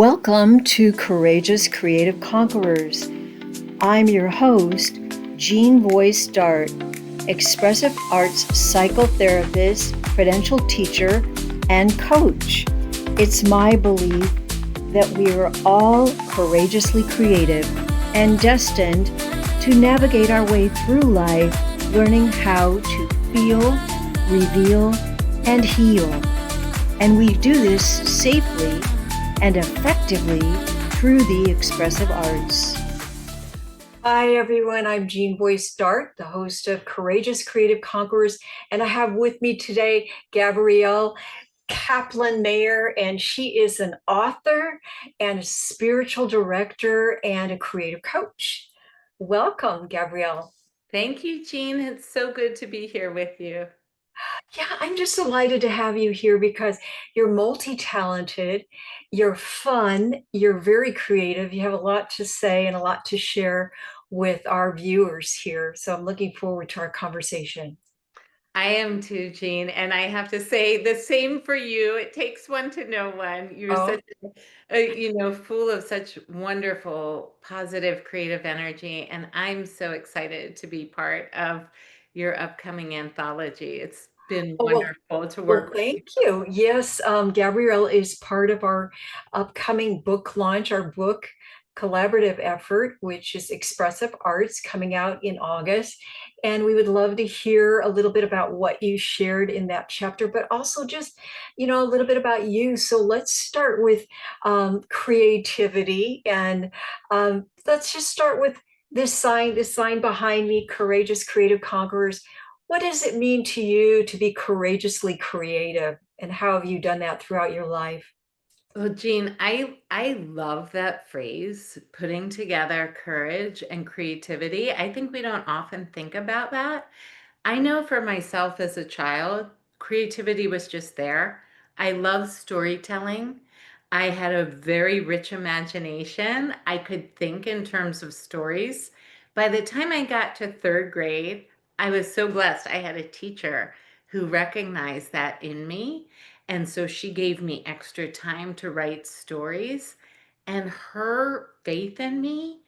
Welcome to Courageous Creative Conquerors. I'm your host, Jean Voice Dart, Expressive Arts psychotherapist, credentialed teacher, and coach. It's my belief that we are all courageously creative and destined to navigate our way through life, learning how to feel, reveal, and heal. And we do this safely and effectively through the expressive arts. Hi, everyone. I'm Jean Boyce Dart, the host of Courageous Creative Conquerors, and I have with me today Gabrielle Kaplan-Mayer, and she is an author and a spiritual director and a creative coach. Welcome, Gabrielle. Thank you, Jean. It's so good to be here with you. Yeah, I'm just delighted to have you here because you're multi-talented, you're fun, you're very creative, you have a lot to say and a lot to share with our viewers here. So I'm looking forward to our conversation. I am too, Jean, and I have to say the same for you. It takes one to know one. You're Oh, such full of such wonderful, positive, creative energy, and I'm so excited to be part of your upcoming anthology. It's been oh well, wonderful to well, work with you. thank you. Yes, Gabrielle is part of our upcoming book launch, our book collaborative effort, which is Expressive Arts, coming out in August. And we would love to hear a little bit about what you shared in that chapter, but also just, a little bit about you. So let's start with creativity. And let's just start with this sign behind me, Courageous Creative Conquerors. What does it mean to you to be courageously creative, and how have you done that throughout your life? Well, Jean, I love that phrase, putting together courage and creativity. I think we don't often think about that. I know for myself as a child, creativity was just there. I love storytelling. I had a very rich imagination. I could think in terms of stories. By the time I got to third grade, I was so blessed. I had a teacher who recognized that in me. And so she gave me extra time to write stories. And her faith in me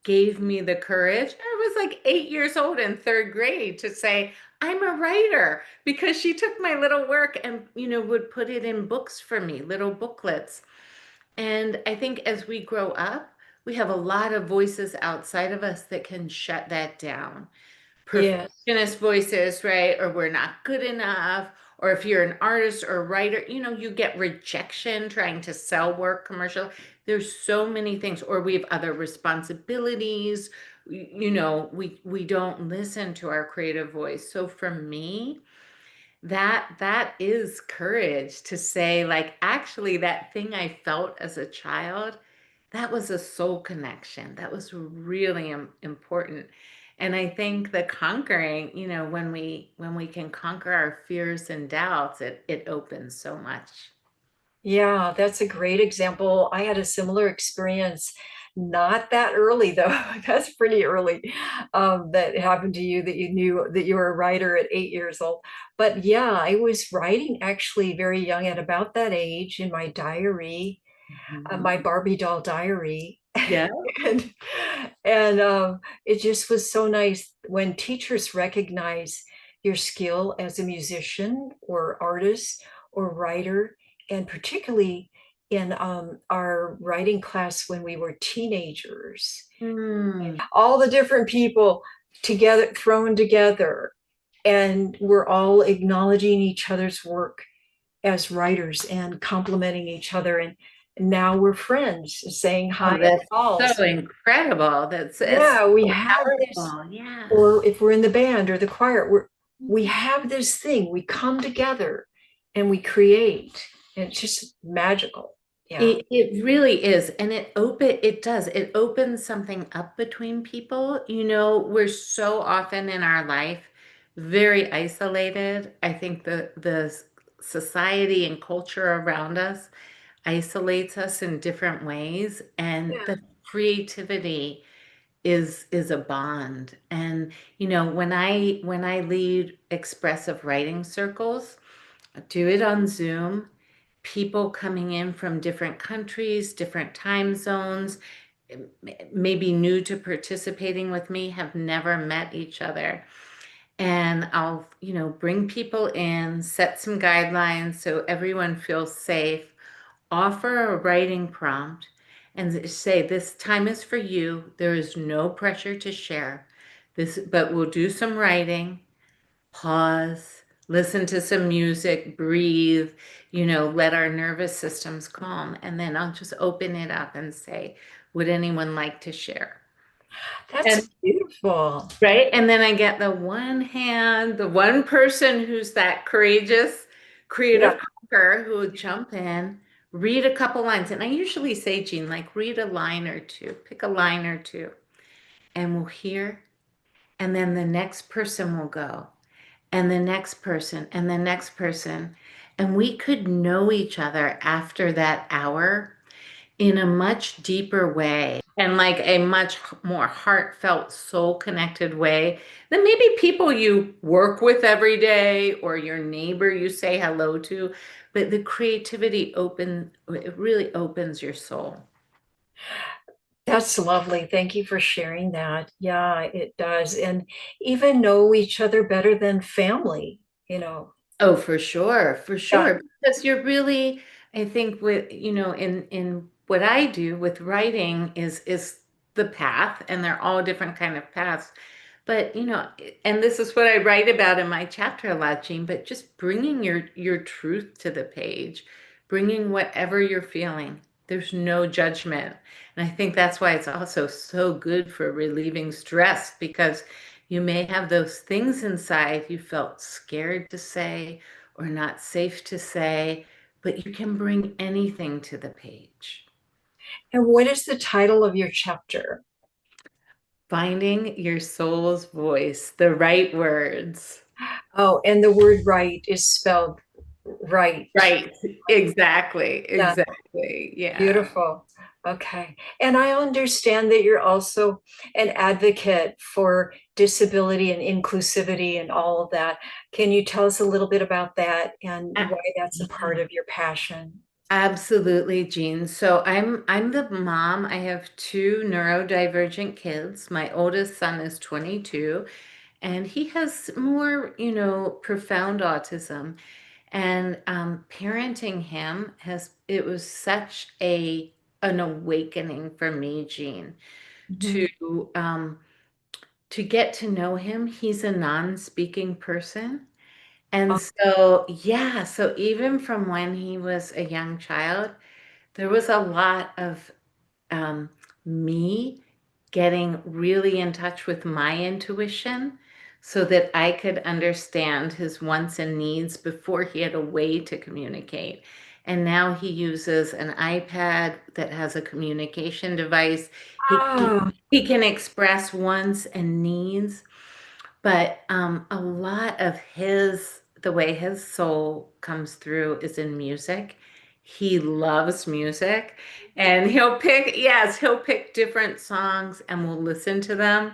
gave me the courage. I was like 8 years old in third grade to say, I'm a writer, because she took my little work and, would put it in books for me, little booklets. And I think as we grow up, we have a lot of voices outside of us that can shut that down. Yes. Perfectionist voices, right? Or we're not good enough. Or if you're an artist or writer, you get rejection trying to sell work commercial. There's so many things. Or we have other responsibilities. We don't listen to our creative voice. So for me, that is courage to say, like, actually, that thing I felt as a child, that was a soul connection. That was really important. And I think the conquering, when we can conquer our fears and doubts, it opens so much. Yeah, that's a great example. I had a similar experience, not that early though. That's pretty early. That happened to you, that you knew that you were a writer at 8 years old. But yeah, I was writing actually very young, at about that age, in my diary, Mhm. my Barbie doll diary. Yeah. and and it just was so nice when teachers recognize your skill as a musician or artist or writer, and particularly in our writing class when we were teenagers, Mm. all the different people together, thrown together, and we're all acknowledging each other's work as writers and complimenting each other, and now we're friends, saying hi Oh, at that's calls. so incredible. It's Yeah, we so have this. powerful. Yeah. Or if we're in the band or the choir, we have this thing, we come together and we create, and it's just magical. Yeah. It really is. And it opens something up between people. We're so often in our life very isolated. I think the society and culture around us isolates us in different ways. And Yeah. the creativity is a bond. And when I lead expressive writing circles, I do it on Zoom. people coming in from different countries, different time zones, maybe new to participating with me, have never met each other. And I'll, bring people in, set some guidelines so everyone feels safe, offer a writing prompt, and say, this time is for you. There is no pressure to share this, but we'll do some writing, pause, listen to some music, breathe, let our nervous systems calm. And then I'll just open it up and say, would anyone like to share? That's And beautiful. right. And then I get the one person who's that courageous, Yeah. creative conqueror who would jump in, read a couple lines. And I usually say, Jean, like, read a line or two, pick a line or two, and we'll hear. And then the next person will go, and the next person, and the next person. And we could know each other after that hour in a much deeper way and like a much more heartfelt, soul connected way than maybe people you work with every day or your neighbor you say hello to. But the creativity it really opens your soul. That's lovely. Thank you for sharing that. Yeah, it does. And even know each other better than family, you know. Oh, for sure, for Yeah. sure. Because you're really, I think with, in what I do with writing is the path, and they're all different kind of paths. But, and this is what I write about in my chapter a lot, Jean, but just bringing your truth to the page, bringing whatever you're feeling. There's no judgment. And I think that's why it's also so good for relieving stress, because you may have those things inside you felt scared to say or not safe to say, but you can bring anything to the page. And what is the title of your chapter? Finding your soul's voice, the right words. Oh, and the word right is spelled right. Right. Exactly. Yeah, Exactly. Yeah. beautiful. Okay. And I understand that you're also an advocate for disability and inclusivity and all of that. Can you tell us a little bit about that and A- why that's a yeah. part of your passion? Absolutely, Jean. So I'm the mom. I have two neurodivergent kids. My oldest son is 22, and he has more, profound autism. And parenting him it was such an awakening for me, Jean, Mhm. to to get to know him. He's a non-speaking person. And so, yeah, so even from when he was a young child, there was a lot of um, me getting really in touch with my intuition so that I could understand his wants and needs before he had a way to communicate. And now he uses an iPad that has a communication device. He can, Ah, he can express wants and needs, but a lot of the way his soul comes through is in music. He loves music, and he'll pick different songs and we'll listen to them.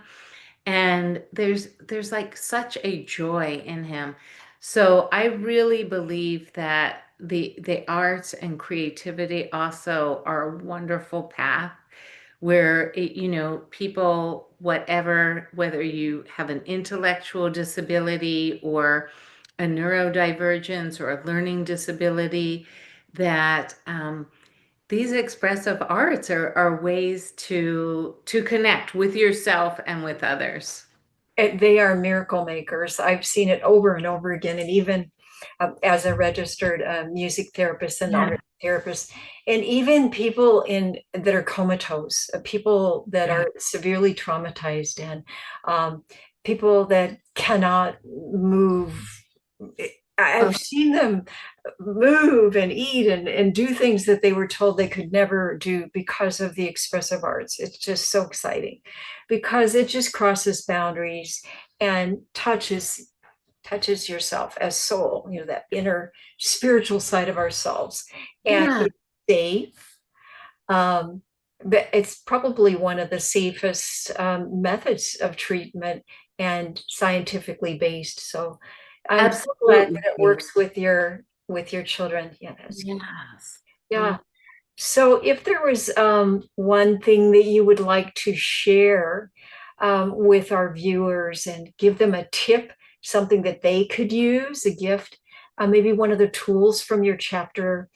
And there's like such a joy in him. So I really believe that the arts and creativity also are a wonderful path where people, whether you have an intellectual disability or a neurodivergence or a learning disability, that these expressive arts are ways to connect with yourself and with others. they are miracle makers. I've seen it over and over again, and even as a registered music therapist and Yeah. art therapist, and even people in that are comatose, people that Yeah. are severely traumatized, and people that cannot move. Oh, I've seen them move and eat and do things that they were told they could never do because of the expressive arts. It's just so exciting because it just crosses boundaries and touches yourself as soul, that inner spiritual side of ourselves. And yeah. it's safe. But it's probably one of the safest methods of treatment and scientifically based. So I'm so glad Absolutely. that it works with your with your children. Yeah, that's Yes. yeah. So if there was one thing that you would like to share with our viewers and give them a tip, something that they could use, a gift, maybe one of the tools from your chapter,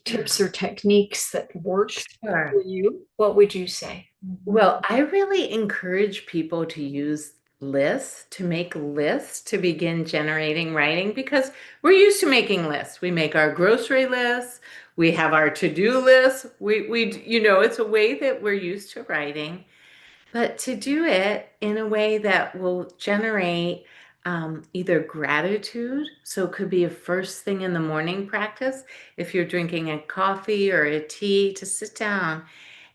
tips or techniques that works for Sure. you, what would you say? Well, I really encourage people to use lists, to make lists to begin generating writing because we're used to making lists. We make our grocery lists, we have our to-do lists. It's a way that we're used to writing, but to do it in a way that will generate either gratitude. So it could be a first thing in the morning practice. If you're drinking a coffee or a tea, to sit down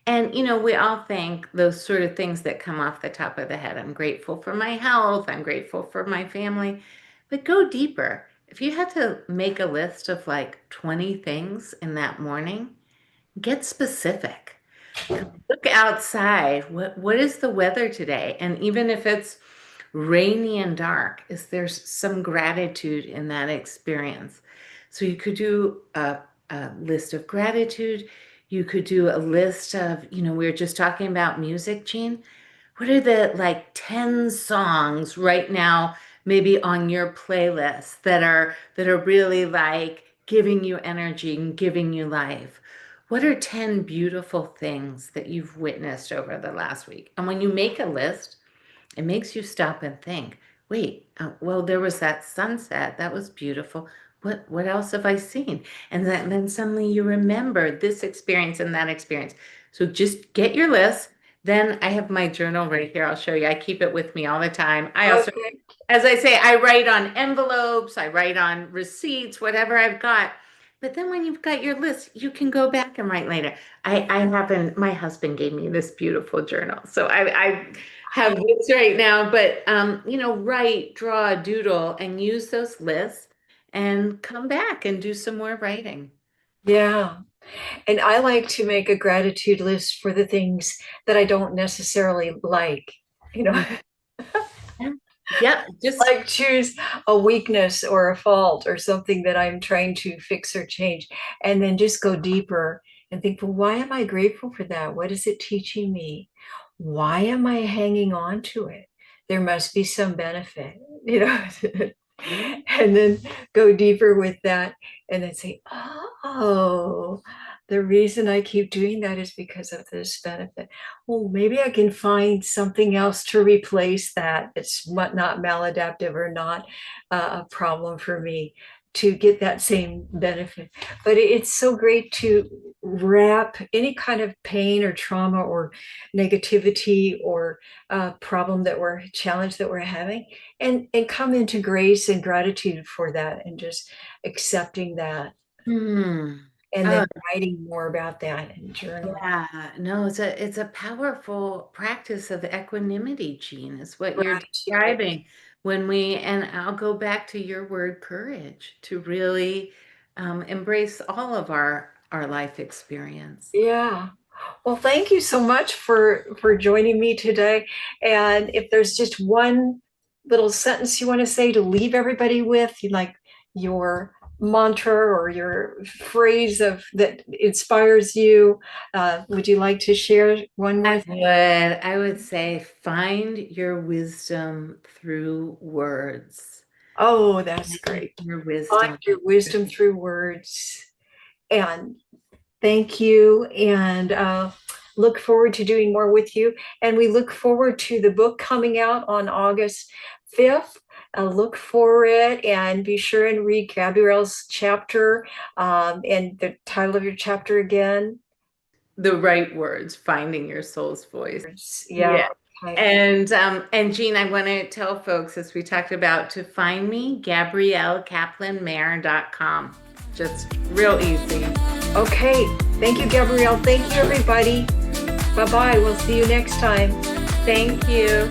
and, we all think those sort of things that come off the top of the head. I'm grateful for my health. I'm grateful for my family. But go deeper. If you had to make a list of like 20 things in that morning, get specific. Look outside. What is the weather today? And even if it's rainy and dark, is there some gratitude in that experience? So you could do a list of gratitude. You could do a list of, we were just talking about music, Jean. What are the like 10 songs right now, maybe on your playlist that are really like giving you energy and giving you life? What are 10 beautiful things that you've witnessed over the last week? And when you make a list, it makes you stop and think, wait, well, there was that sunset. That was beautiful. What else have I seen? And then suddenly you remember this experience and that experience. So just get your list. Then I have my journal right here. I'll show you. I keep it with me all the time. I also, Okay. as I say, I write on envelopes, I write on receipts, whatever I've got. But then when you've got your list, you can go back and write later. I happen, my husband gave me this beautiful journal. So I have this right now, but write, draw, doodle, and use those lists and come back and do some more writing. Yeah. And I like to make a gratitude list for the things that I don't necessarily like, you know. Yeah, yeah, just Like choose a weakness or a fault or something that I'm trying to fix or change, and then just go deeper and think, well, why am I grateful for that? What is it teaching me? Why am I hanging on to it? There must be some benefit, you know. yeah. And then go deeper with that and then say, oh, the reason I keep doing that is because of this benefit. Well, maybe I can find something else to replace that. It's not maladaptive or not a problem for me to get that same benefit. But it's so great to wrap any kind of pain or trauma or negativity or problem that we're challenge that we're having and come into grace and gratitude for that and just accepting that Hmm. and Oh, then writing more about that and journaling. yeah. No, it's a powerful practice of equanimity, Jean, is what you're Gratitude. describing. And I'll go back to your word courage to really embrace all of our life experience. Yeah. Well, thank you so much for joining me today. And if there's just one little sentence you want to say to leave everybody with, you like your mantra or your phrase of that inspires you, would you like to share one more thing? I would say find your wisdom through words. Oh, that's Find great. your Find wisdom. your wisdom through words. And thank you. And look forward to doing more with you. And we look forward to the book coming out on August 5th. Look for it and be sure and read Gabrielle's chapter and the title of your chapter again. The right words, finding your soul's voice. Yeah. Yeah. Okay. And Jean, I want to tell folks, as we talked about, to find me, GabrielleKaplan-Mayer.com. Just real easy. Okay. Thank you, Gabrielle. Thank you, everybody. Bye bye. We'll see you next time. Thank you.